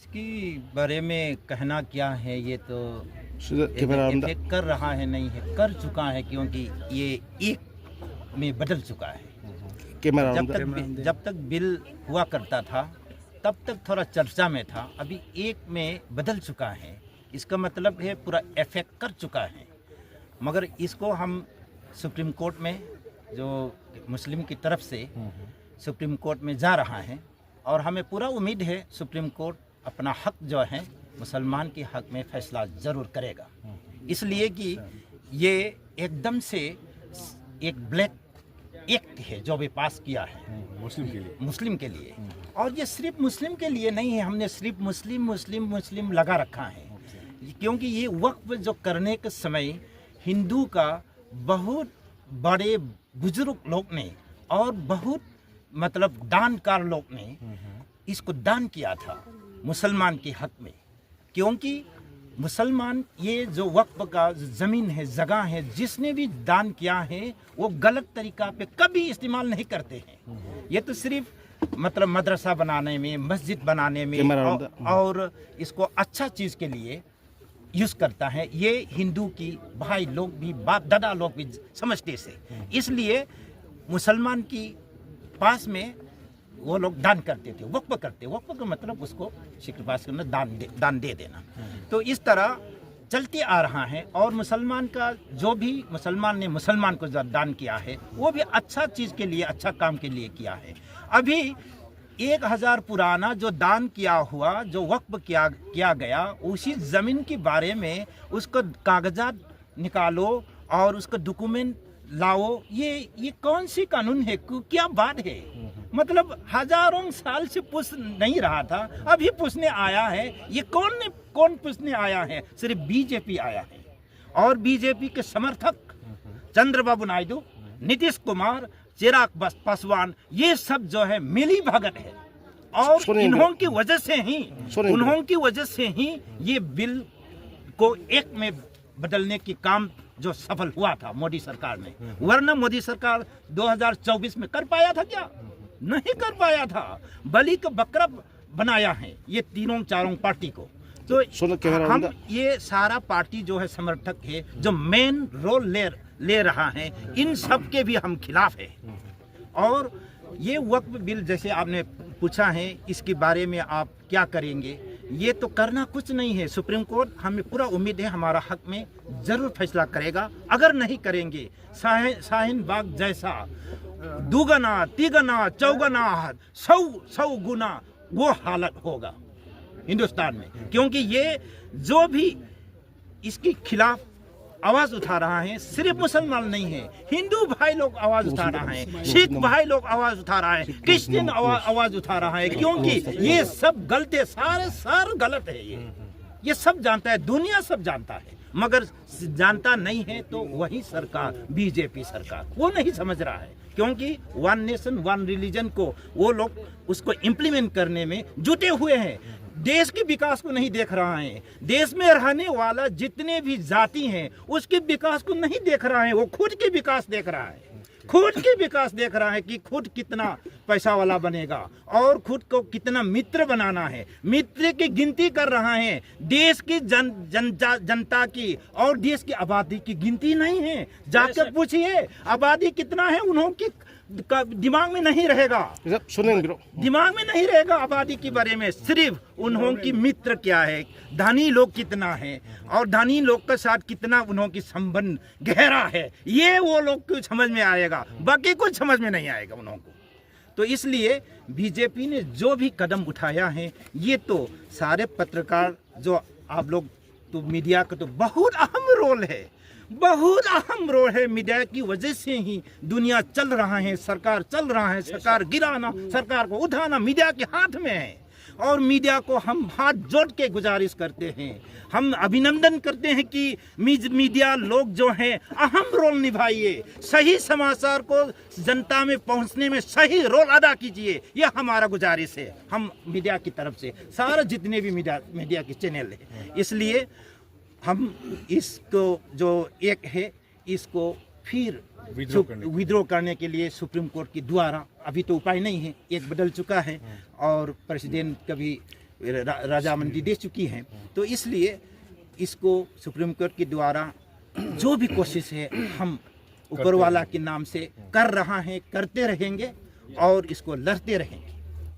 इसकी बारे में कहना क्या है, ये तो इफेक्ट कर रहा है, नहीं है, कर चुका है, क्योंकि ये एक में बदल चुका है। जब तक बिल हुआ करता था तब तक थोड़ा चर्चा में था, अभी एक में बदल चुका है। इसका मतलब है पूरा इफेक्ट कर चुका है। मगर इसको हम सुप्रीम कोर्ट में, जो मुस्लिम की तरफ से सुप्रीम कोर्ट में जा रहा है, और हमें पूरा उम्मीद है सुप्रीम कोर्ट अपना हक जो है मुसलमान के हक में फैसला ज़रूर करेगा। इसलिए कि ये एकदम से एक ब्लैक एक्ट है जो भी पास किया है मुस्लिम के लिए, और ये सिर्फ मुस्लिम के लिए नहीं है। हमने सिर्फ मुस्लिम लगा रखा है, क्योंकि ये वक्फ जो करने के समय हिंदू का बहुत बड़े बुजुर्ग लोग ने और बहुत मतलब दानकार लोग ने इसको दान किया था मुसलमान के हक में। क्योंकि मुसलमान ये जो वक्फ का ज़मीन है, जगह है, जिसने भी दान किया है वो गलत तरीका पे कभी इस्तेमाल नहीं करते हैं। ये तो सिर्फ मतलब मदरसा बनाने में, मस्जिद बनाने में और इसको अच्छा चीज़ के लिए यूज़ करता है। ये हिंदू की भाई लोग भी, बाप दादा लोग भी समझते से, इसलिए मुसलमान की पास में वो लोग दान करते थे, वक्फ करते। वक्फ का मतलब उसको शिक्रपास करना, दान दे देना। तो इस तरह चलते आ रहा है। और मुसलमान का जो भी मुसलमान ने मुसलमान को दान किया है वो भी अच्छा चीज़ के लिए, अच्छा काम के लिए किया है। अभी 1000 पुराना जो दान किया हुआ, जो वक्फ किया गया, उसी ज़मीन के बारे में उसको कागजात निकालो और उसका डॉक्यूमेंट लाओ। ये कौन सी कानून है, क्या बात है? मतलब हजारों साल से पूछ नहीं रहा था, अभी पूछने आया है। ये कौन पूछने आया है? सिर्फ बीजेपी आया है, और बीजेपी के समर्थक चंद्रबाबू नायडू, नीतीश कुमार, चिराग पासवान, ये सब जो है मिली भगत है। और इन्हों की वजह से ही ये बिल को एक में बदलने की काम जो सफल हुआ था मोदी सरकार में। वरना मोदी सरकार 2024 में कर पाया था क्या? नहीं कर पाया था। बलि का बकरा बनाया है ये तीनों चारों पार्टी को। तो हम ये सारा पार्टी जो है समर्थक है, जो मेन रोल ले रहा है, इन सब के भी हम खिलाफ है। और ये वक्फ बिल जैसे आपने पूछा है, इसके बारे में आप क्या करेंगे? ये तो करना कुछ नहीं है। सुप्रीम कोर्ट, हमें पूरा उम्मीद है हमारा हक में ज़रूर फैसला करेगा। अगर नहीं करेंगे, शाहीन बाग जैसा दुगना, तिगना, चौगना, 100 गुना वो हालत होगा हिंदुस्तान में। क्योंकि ये जो भी इसके खिलाफ आवाज उठा रहा है, सिर्फ मुसलमान नहीं है, हिंदू भाई लोग आवाज उठा रहा है, सिख भाई लोग आवाज उठा रहा है, क्रिश्चियन आवाज उठा रहा है। क्योंकि ये सब गलत है, सारे गलत है। ये सब जानता है, दुनिया सब जानता है, मगर जानता नहीं है तो वही सरकार, बीजेपी सरकार, वो नहीं समझ रहा है। क्योंकि वन नेशन वन रिलीजन को वो लोग उसको इम्प्लीमेंट करने में जुटे हुए हैं। देश के विकास को नहीं देख रहा है। देश में रहने वाला जितने भी जाति हैं उसके विकास को नहीं देख रहा है। वो खुद के विकास देख रहा है, खुद के विकास देख रहा है कि खुद कितना पैसा वाला बनेगा और खुद को कितना मित्र बनाना है। मित्र की गिनती कर रहा है, देश की जनता की और देश की आबादी की गिनती नहीं है। जाकर पूछिए आबादी कितना है, उन्हों की दिमाग में नहीं रहेगा, दिमाग में नहीं रहेगा आबादी के बारे में। सिर्फ उन्हों की मित्र क्या है, धनी लोग कितना है और धनी लोग के साथ कितना उन्हों की संबंध गहरा है, ये वो लोग को समझ में आएगा, बाकी कुछ समझ में नहीं आएगा उन्हों को। तो इसलिए बीजेपी ने जो भी कदम उठाया है, ये तो सारे पत्रकार जो आप लोग, तो मीडिया का तो बहुत अहम रोल है, बहुत अहम रोल है। मीडिया की वजह से ही दुनिया चल रहा है, सरकार चल रहा है। सरकार गिराना, सरकार को उठाना मीडिया के हाथ में है। और मीडिया को हम हाथ जोड़ के गुजारिश करते हैं, हम अभिनंदन करते हैं कि मीडिया लोग जो हैं अहम रोल निभाइए, सही समाचार को जनता में पहुंचने में सही रोल अदा कीजिए। यह हमारा गुजारिश है हम मीडिया की तरफ से, सारे जितने भी मीडिया के चैनल है। इसलिए हम इसको जो एक है, इसको फिर विद्रोह करने के लिए सुप्रीम कोर्ट के द्वारा, अभी तो उपाय नहीं है, एक बदल चुका है और प्रेसिडेंट का भी रजामंदी दे चुकी हैं। तो इसलिए इसको सुप्रीम कोर्ट के द्वारा जो भी कोशिश है हम ऊपर वाला के नाम से कर रहा है, करते रहेंगे और इसको लड़ते रहेंगे।